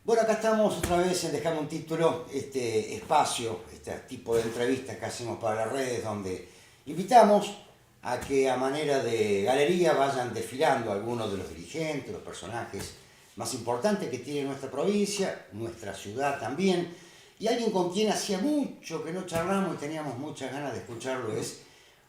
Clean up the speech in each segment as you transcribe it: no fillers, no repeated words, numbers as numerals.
Bueno, acá estamos otra vez en Dejame un Título, este espacio, este tipo de entrevistas que hacemos para las redes, donde invitamos a que a manera de galería vayan desfilando algunos de los dirigentes, los personajes más importantes que tiene nuestra provincia, nuestra ciudad también. Y alguien con quien hacía mucho que no charlamos y teníamos muchas ganas de escucharlo es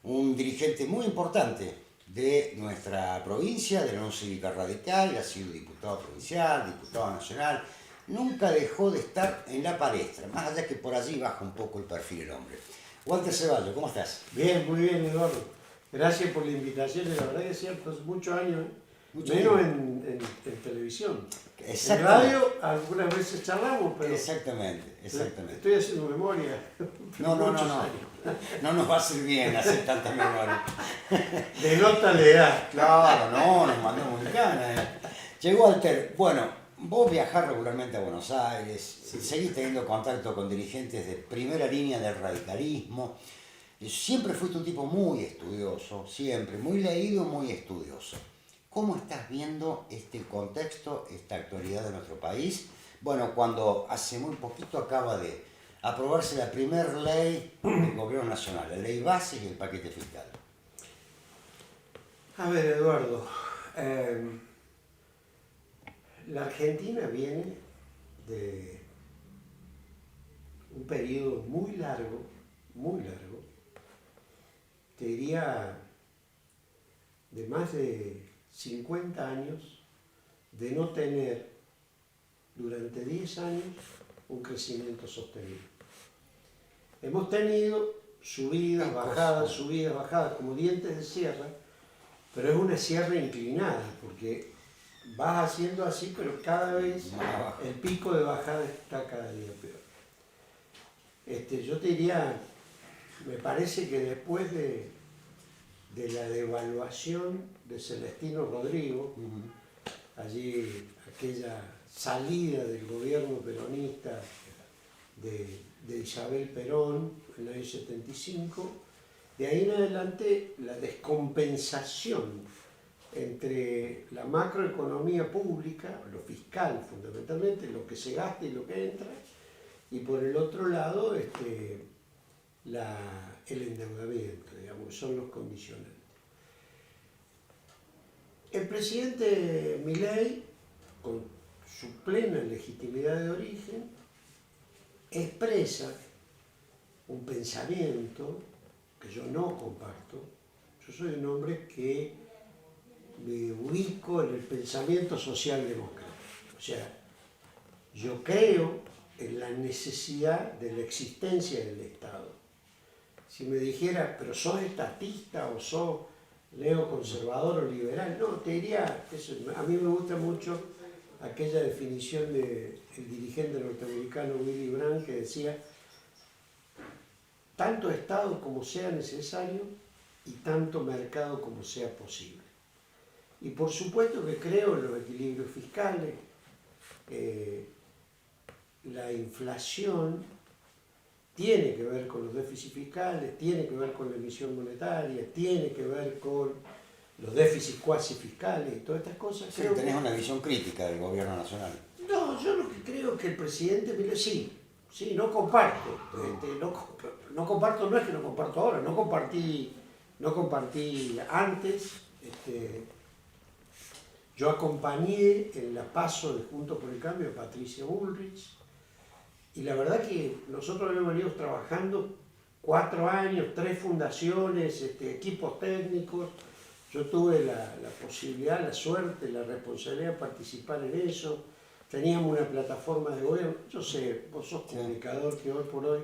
un dirigente muy importante de nuestra provincia, de la Unión Cívica Radical, ha sido diputado provincial, diputado nacional, nunca dejó de estar en la palestra, más allá que por allí baja un poco el perfil del hombre. Walter Ceballos, ¿cómo estás? Bien, muy bien, Eduardo. Gracias por la invitación. La verdad que es cierto, es muchos años, Mucho menos tiempo. en televisión. En Exactamente. radio algunas veces charlamos, pero Exactamente, exactamente. estoy haciendo memoria. No, no, no, Muchos no. años. No nos va a hacer bien hacer tanta memoria. Denota la edad. Claro, no, nos mandamos en cana. Che, Walter, bueno, vos viajás regularmente a Buenos Aires, seguís teniendo contacto con dirigentes de primera línea del radicalismo. Siempre fuiste un tipo muy estudioso, siempre, muy leído, muy estudioso. ¿Cómo estás viendo este contexto, esta actualidad de nuestro país? Bueno, cuando hace muy poquito acaba de aprobarse la primera ley del gobierno nacional, la ley base y el paquete fiscal. A ver, Eduardo, la Argentina viene de un periodo muy largo, te diría de más de 50 años de no tener durante 10 años un crecimiento sostenido. Hemos tenido subidas, bajadas, como dientes de sierra, pero es una sierra inclinada, porque vas haciendo así, pero cada vez el pico de bajada está cada día peor. Yo te diría, me parece que después de la devaluación de Celestino Rodrigo, allí aquella salida del gobierno peronista de Isabel Perón en el año 75, de ahí en adelante la descompensación entre la macroeconomía pública, lo fiscal fundamentalmente, lo que se gasta y lo que entra, y por el otro lado el endeudamiento, digamos, son los condicionantes. El presidente Milei, con su plena legitimidad de origen, expresa un pensamiento que yo no comparto. Yo soy un hombre que me ubico en el pensamiento socialdemócrata. O sea, yo creo en la necesidad de la existencia del Estado. Si me dijera, pero sos estatista o sos neoconservador o liberal, no, te diría, a mí me gusta mucho aquella definición del dirigente norteamericano Willy Brandt que decía, tanto Estado como sea necesario y tanto mercado como sea posible. Y por supuesto que creo en los equilibrios fiscales, la inflación tiene que ver con los déficits fiscales, tiene que ver con la emisión monetaria, tiene que ver con los déficits cuasi fiscales y todas estas cosas. Sí, tenés una visión crítica del gobierno nacional. No, yo lo que creo es que el presidente, sí, no comparto. No comparto, no es que no comparto ahora, no compartí antes. Yo acompañé en la PASO de Juntos por el Cambio a Patricia Bullrich, y la verdad que nosotros hemos venido trabajando 4 años, 3 fundaciones, equipos técnicos. Yo tuve la posibilidad, la suerte, la responsabilidad de participar en eso. Teníamos una plataforma de gobierno. Yo sé, vos sos comunicador, que hoy por hoy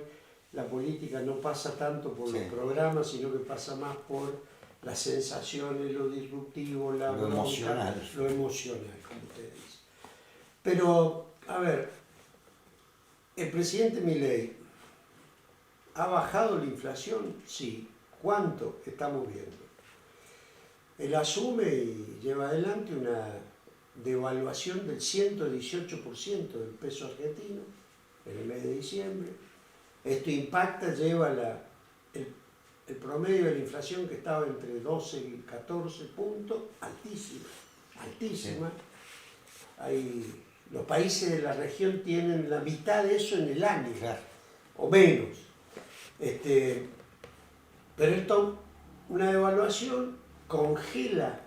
la política no pasa tanto por los programas, sino que pasa más por las sensaciones, lo disruptivo, lo emocional, como usted dice. Pero, a ver, el presidente Milei ha bajado la inflación, sí. ¿Cuánto? Estamos viendo. Él asume y lleva adelante una devaluación del 118% del peso argentino en el mes de diciembre. Esto impacta, lleva el promedio de la inflación, que estaba entre 12 y 14 puntos, altísima. Sí. Hay Los países de la región tienen la mitad de eso en el año, Claro. o menos. Pero esto, una devaluación congela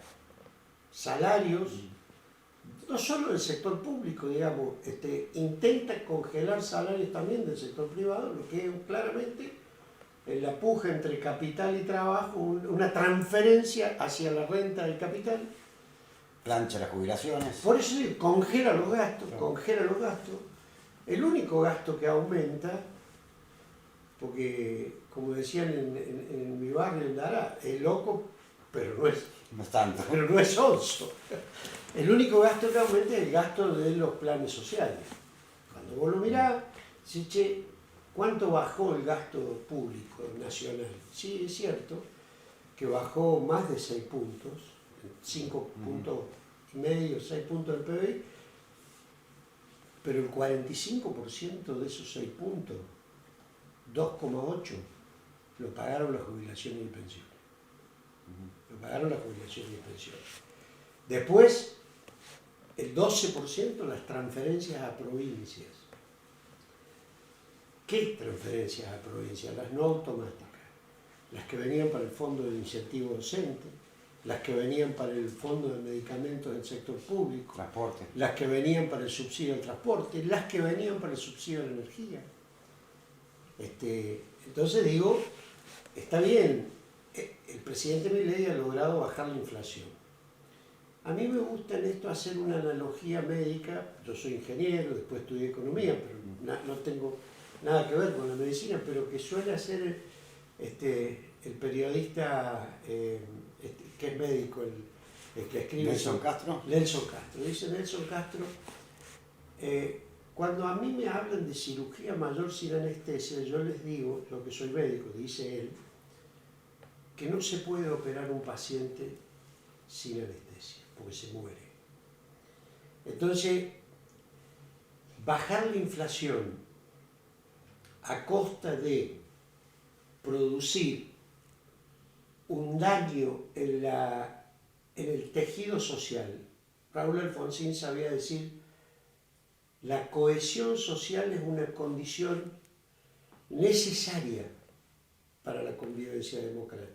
salarios, no solo del sector público, digamos, intenta congelar salarios también del sector privado, lo que es claramente en la puja entre capital y trabajo, una transferencia hacia la renta del capital. Plancha las jubilaciones. Por eso digo, congela los gastos, congela los gastos. El único gasto que aumenta, porque como decían en mi barrio, en Dará, es loco, pero No es tanto. pero no es onzo. El único gasto que aumenta es el gasto de los planes sociales. Cuando vos lo mirás, decís, che, ¿cuánto bajó el gasto público nacional? Sí, es cierto que bajó más de 6 puntos, 5 puntos y medio, 6 puntos del PBI, pero el 45% de esos 6 puntos, 2,8, lo pagaron las jubilaciones y pensiones. Lo pagaron las jubilaciones y pensiones. Después, el 12% las transferencias a provincias. ¿Qué transferencias a provincias? Las no automáticas. Las que venían para el Fondo de Incentivo Docente, las que venían para el Fondo de Medicamentos del sector público, Transporte. las que venían para el subsidio al transporte, las que venían para el subsidio a la energía. Entonces digo, está bien, el presidente Milei ha logrado bajar la inflación. A mí me gusta en esto hacer una analogía médica. Yo soy ingeniero, después estudié economía, pero no tengo nada que ver con la medicina, pero que suele hacer el periodista que es médico, el que escribe... Nelson Castro. Nelson Castro. Dice Nelson Castro, cuando a mí me hablan de cirugía mayor sin anestesia, yo les digo, yo que soy médico, dice él, que no se puede operar un paciente sin anestesia, porque se muere. Entonces, bajar la inflación a costa de producir un daño en el tejido social. Raúl Alfonsín sabía decir, la cohesión social es una condición necesaria para la convivencia democrática.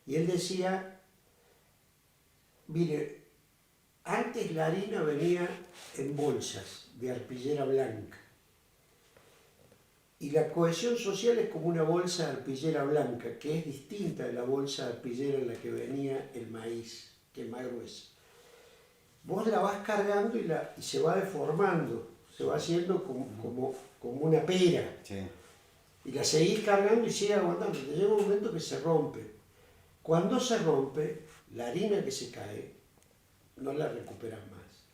Y él decía, mire, antes la harina venía en bolsas de arpillera blanca. Y la cohesión social es como una bolsa de arpillera blanca, que es distinta de la bolsa de arpillera en la que venía el maíz, que es más gruesa. Vos la vas cargando y se va deformando, se va haciendo como una pera. Sí. Y la seguís cargando y sigue aguantando. Te llega un momento que se rompe. Cuando se rompe, la harina que se cae, no la recuperas más.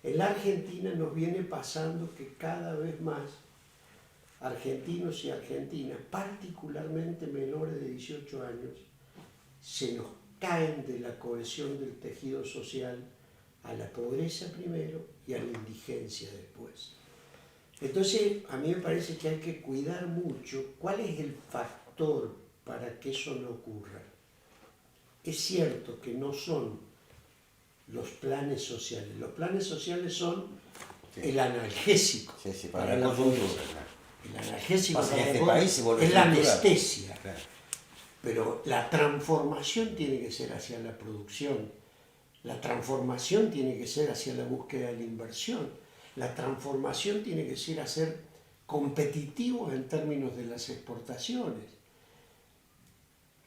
En la Argentina nos viene pasando que cada vez más argentinos y argentinas, particularmente menores de 18 años, se nos caen de la cohesión del tejido social a la pobreza primero y a la indigencia después. Entonces, a mí me parece que hay que cuidar mucho cuál es el factor para que eso no ocurra. Es cierto que no son los planes sociales. Los planes sociales son el analgésico para la pobreza. El analgésico en este país se vuelve es la anestesia. Claro. Pero la transformación tiene que ser hacia la producción. La transformación tiene que ser hacia la búsqueda de la inversión. La transformación tiene que ser hacer competitivos en términos de las exportaciones.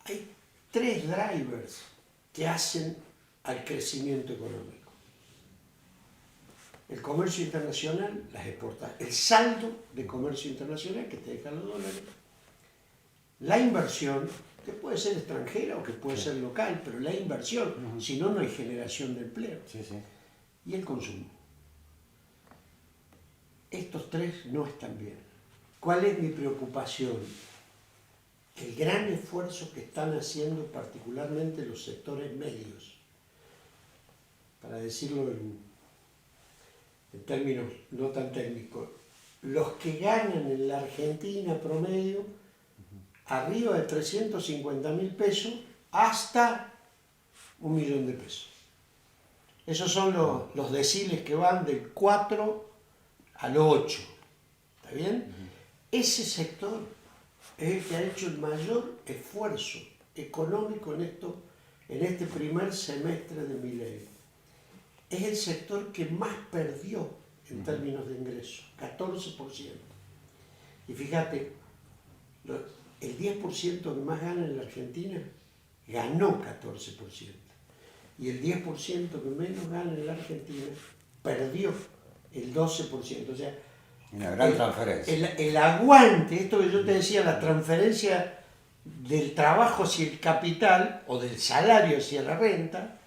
Hay 3 drivers que hacen al crecimiento económico. El comercio internacional, las exportaciones, el saldo de comercio internacional que te dejan los dólares, la inversión, que puede ser extranjera o que puede ser local, pero la inversión, si no, no hay generación de empleo. Sí. Y el consumo. Estos 3 no están bien. ¿Cuál es mi preocupación? Que el gran esfuerzo que están haciendo particularmente los sectores medios, para decirlo en términos no tan técnicos, los que ganan en la Argentina promedio arriba de 350.000 pesos hasta 1.000.000 de pesos. Esos son los deciles que van del 4 al 8. ¿Está bien? Ese sector es el que ha hecho el mayor esfuerzo económico en este primer semestre de Milei. Es el sector que más perdió en términos de ingresos, 14%. Y fíjate, el 10% que más gana en la Argentina ganó 14%. Y el 10% que menos gana en la Argentina perdió el 12%. O sea, una gran transferencia. El aguante, esto que yo te decía, la transferencia del trabajo hacia el capital o del salario hacia la renta,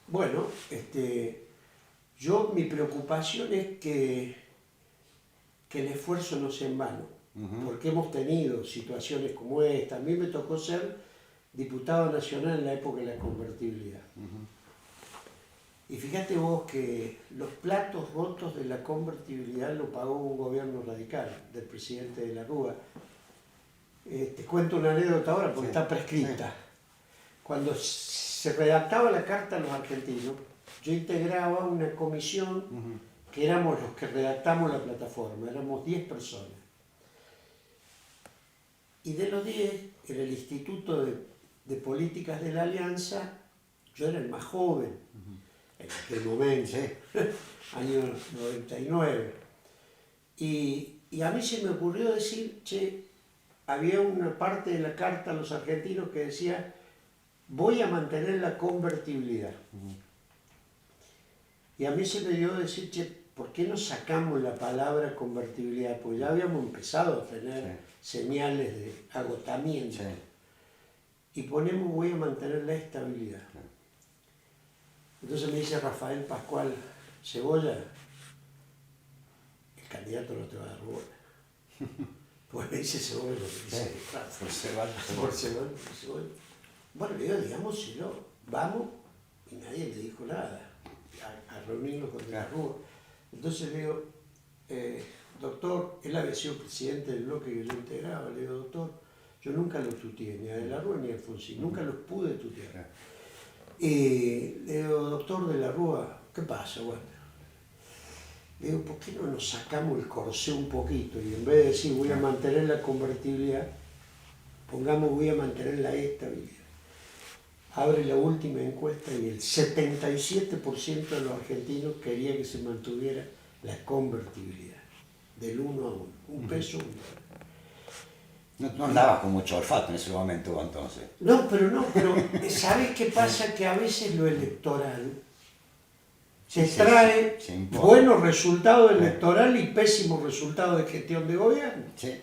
bueno, mi preocupación es que el esfuerzo no sea en vano, porque hemos tenido situaciones como esta. A mí me tocó ser diputado nacional en la época de la convertibilidad. Y fíjate vos que los platos rotos de la convertibilidad lo pagó un gobierno radical del presidente de la Rúa. Te cuento una anécdota ahora porque está prescrita. Sí. Cuando se redactaba la carta a los argentinos, yo integraba una comisión que éramos los que redactamos la plataforma, éramos 10 personas. Y de los 10, en el Instituto de Políticas de la Alianza, yo era el más joven, en aquel momento, año 99. Y a mí se me ocurrió decir, había una parte de la carta a los argentinos que decía, voy a mantener la convertibilidad. Y a mí se me dio decir, ¿por qué no sacamos la palabra convertibilidad? Pues ya habíamos empezado a tener señales de agotamiento. Y ponemos, voy a mantener la estabilidad. Entonces me dice Rafael Pascual Cebolla, el candidato no te va a dar bola. Pues me dice Cebolla lo que dice. Por Cebolla. Bueno, le digo, digámoselo, vamos, y nadie le dijo nada, a reunirnos con la Rúa. Entonces le digo, doctor, él había sido presidente del bloque que yo integraba, le digo, doctor, yo nunca lo tuteé, ni a De la Rúa ni a Alfonsín, nunca los pude tutear. Y le digo, doctor De la Rúa, ¿qué pasa? Bueno, le digo, ¿por qué no nos sacamos el corsé un poquito? Y en vez de decir voy a mantener la convertibilidad, pongamos voy a mantener la estabilidad. Abre la última encuesta y el 77% de los argentinos quería que se mantuviera la convertibilidad, del 1 a 1, un peso, un dólar. No andabas con mucho olfato en ese momento entonces. No, pero ¿sabes qué pasa? Que a veces lo electoral trae buenos resultados electorales y pésimos resultados de gestión de gobierno. Sí.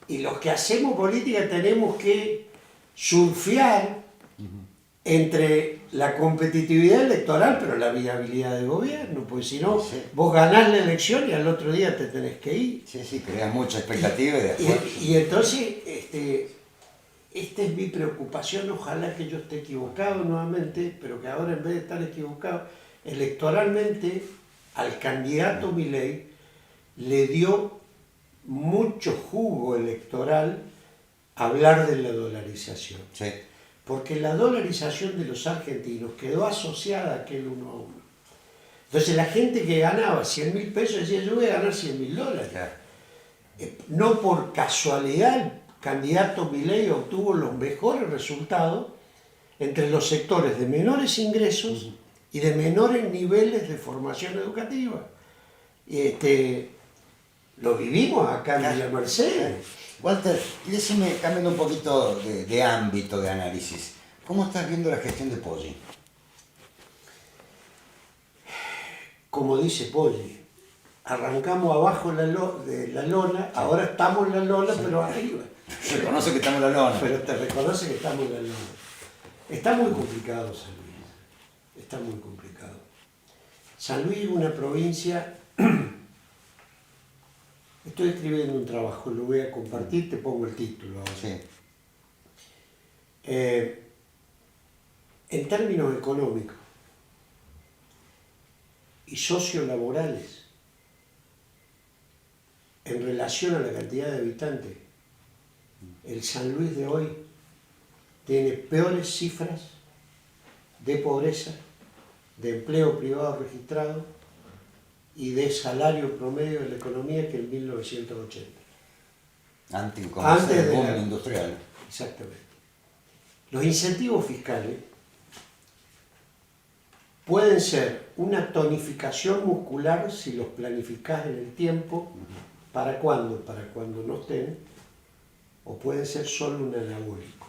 Y los que hacemos política tenemos que surfear entre la competitividad electoral, pero la viabilidad de gobierno, pues si no, vos ganás la elección y al otro día te tenés que ir. Sí, creas mucha expectativa y después... Y entonces, esta es mi preocupación, ojalá que yo esté equivocado nuevamente, pero que ahora en vez de estar equivocado, electoralmente al candidato Milei le dio mucho jugo electoral hablar de la dolarización. Sí. Porque la dolarización de los argentinos quedó asociada a aquel 1 a 1. Entonces la gente que ganaba 100.000 pesos decía, yo voy a ganar 100.000 dólares. Claro. No por casualidad el candidato Milei obtuvo los mejores resultados entre los sectores de menores ingresos y de menores niveles de formación educativa. Lo vivimos acá en Villa Mercedes. Walter, y decime, cambiando un poquito de ámbito de análisis, ¿cómo estás viendo la gestión de Poggi? Como dice Poggi, arrancamos abajo de la lona, ahora estamos en la lona, pero arriba. Reconoce que estamos en la lona. Pero te reconoce que estamos en la lona. Está muy complicado San Luis, está muy complicado. San Luis es una provincia... Estoy escribiendo un trabajo, lo voy a compartir, te pongo el título ahora. Sí. En términos económicos y sociolaborales, en relación a la cantidad de habitantes, el San Luis de hoy tiene peores cifras de pobreza de empleo privado registrado y de salario promedio de la economía que en 1980. Antes del boom la... industrial. Exactamente. Los incentivos fiscales pueden ser una tonificación muscular si los planificás en el tiempo. ¿Para cuándo? Para cuando no estén. O pueden ser solo un anabólico.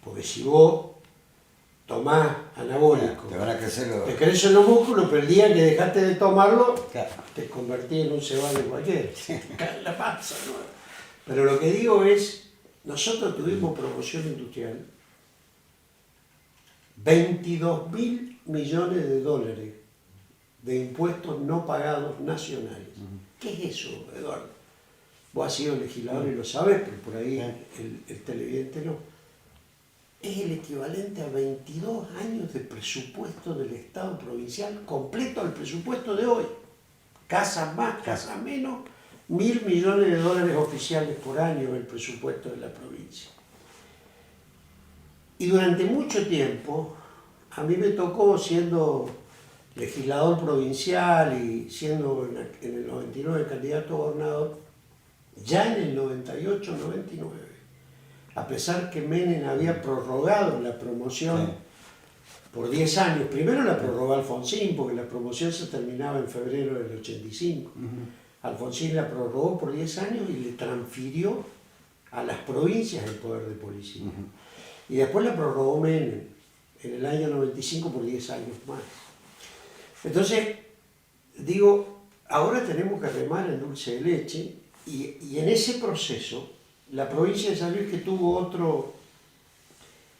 Porque si vos tomás anabólico, te van a crecer los... te crecen los músculos, pero el día que dejaste de tomarlo, Claro. te convertís en un cebal de cualquiera. Te cae la panza, ¿no? Pero lo que digo es, nosotros tuvimos promoción industrial, 22.000 millones de dólares de impuestos no pagados nacionales. ¿Qué es eso, Eduardo? Vos has sido legislador y lo sabés, pero por ahí el televidente no. Es el equivalente a 22 años de presupuesto del Estado provincial completo al presupuesto de hoy. Casas más, casas menos, 1.000 millones de dólares oficiales por año el presupuesto de la provincia. Y durante mucho tiempo, a mí me tocó, siendo legislador provincial y siendo en el 99 candidato a gobernador, ya en el 98, 99, a pesar que Menem había prorrogado la promoción por 10 años, primero la prorrogó Alfonsín, porque la promoción se terminaba en febrero del 85. Alfonsín la prorrogó por 10 años y le transfirió a las provincias el poder de policía. Y después la prorrogó Menem en el año 95 por 10 años más. Entonces, digo, ahora tenemos que remar en dulce de leche y en ese proceso la provincia de San Luis, que tuvo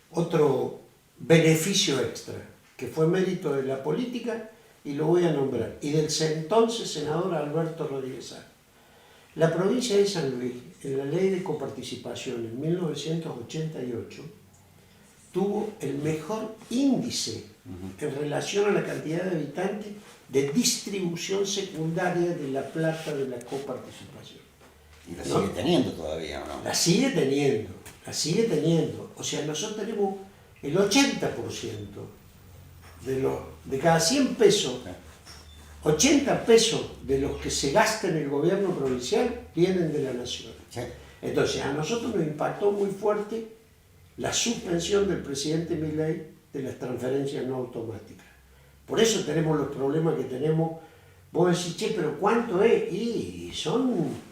otro beneficio extra, que fue mérito de la política, y lo voy a nombrar, y del entonces senador Alberto Rodríguez Sá. La provincia de San Luis, en la ley de coparticipación en 1988, tuvo el mejor índice en relación a la cantidad de habitantes de distribución secundaria de la plata de la coparticipación. Y la sigue teniendo todavía, ¿o no? La sigue teniendo, la sigue teniendo. O sea, nosotros tenemos el 80% de cada 100 pesos, 80 pesos de los que se gasta en el gobierno provincial vienen de la nación. Sí. Entonces, a nosotros nos impactó muy fuerte la suspensión del presidente Milei de las transferencias no automáticas. Por eso tenemos los problemas que tenemos. Vos decís, che, pero ¿cuánto es? Y son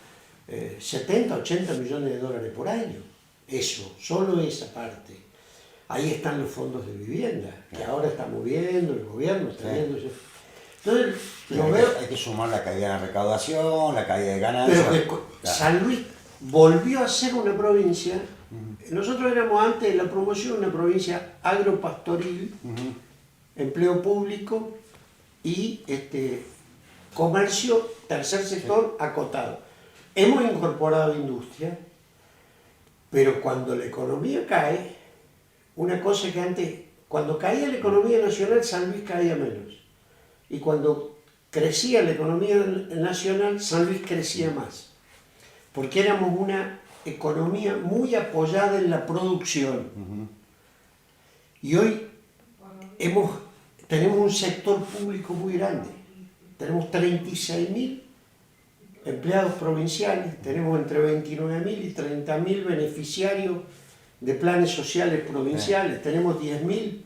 70, 80 millones de dólares por año. Eso, solo esa parte. Ahí están los fondos de vivienda, que ahora estamos viendo, el gobierno está viendo. Entonces, hay que sumar la caída de recaudación, la caída de ganancias. Pero que San Luis volvió a ser una provincia. Nosotros éramos antes de la promoción una provincia agropastoril, empleo público y comercio, tercer sector acotado. Hemos incorporado industria, pero cuando la economía cae, una cosa que antes, cuando caía la economía nacional, San Luis caía menos. Y cuando crecía la economía nacional, San Luis crecía más. Porque éramos una economía muy apoyada en la producción. Y hoy tenemos un sector público muy grande. Tenemos 36.000 empleados provinciales, tenemos entre 29.000 y 30.000 beneficiarios de planes sociales provinciales, tenemos 10.000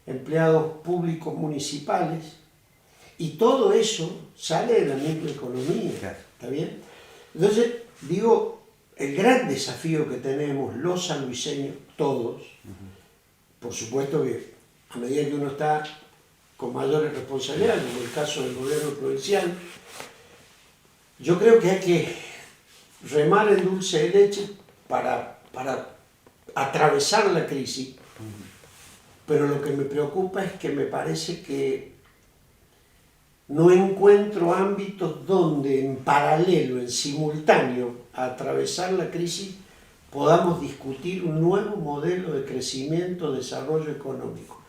empleados públicos municipales, y todo eso sale de la misma economía, ¿está bien? Entonces, digo, el gran desafío que tenemos los sanluiseños, todos, por supuesto que a medida que uno está con mayores responsabilidades, como el caso del gobierno provincial, yo creo que hay que remar en dulce de leche para atravesar la crisis, pero lo que me preocupa es que me parece que no encuentro ámbitos donde en paralelo, en simultáneo a atravesar la crisis, podamos discutir un nuevo modelo de crecimiento, desarrollo económico.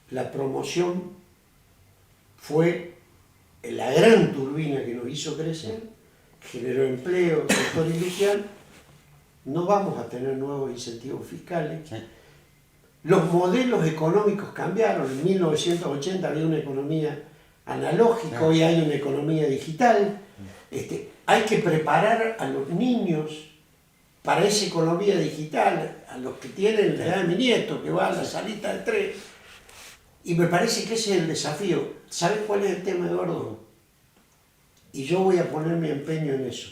La promoción fue la gran turbina que nos hizo crecer, generó empleo, sector industrial. No vamos a tener nuevos incentivos fiscales. Los modelos económicos cambiaron. En 1980 había una economía analógica, hoy hay una economía digital. Hay que preparar a los niños para esa economía digital, a los que tienen la edad de mi nieto, que va a la salita del tren. Y me parece que ese es el desafío. ¿Sabes cuál es el tema, Eduardo? Y yo voy a poner mi empeño en eso.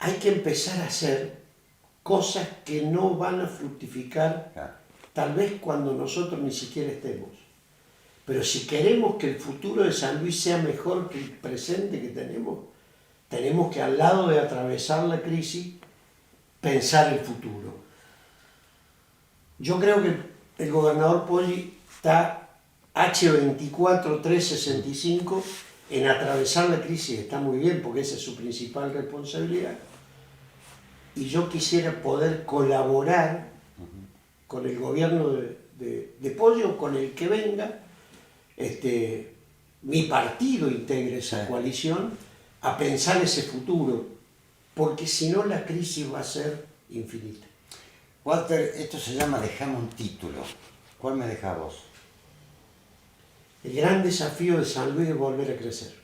Hay que empezar a hacer cosas que no van a fructificar, tal vez cuando nosotros ni siquiera estemos. Pero si queremos que el futuro de San Luis sea mejor que el presente que tenemos que, al lado de atravesar la crisis, pensar el futuro. Yo creo que el gobernador Poggi está H24 365 en atravesar la crisis, está muy bien porque esa es su principal responsabilidad. Y yo quisiera poder colaborar con el gobierno de Poggi o con el que venga, mi partido integre esa coalición, a pensar ese futuro, porque si no la crisis va a ser infinita. Walter, esto se llama Dejame un título. ¿Cuál me deja vos? El gran desafío de San Luis es volver a crecer.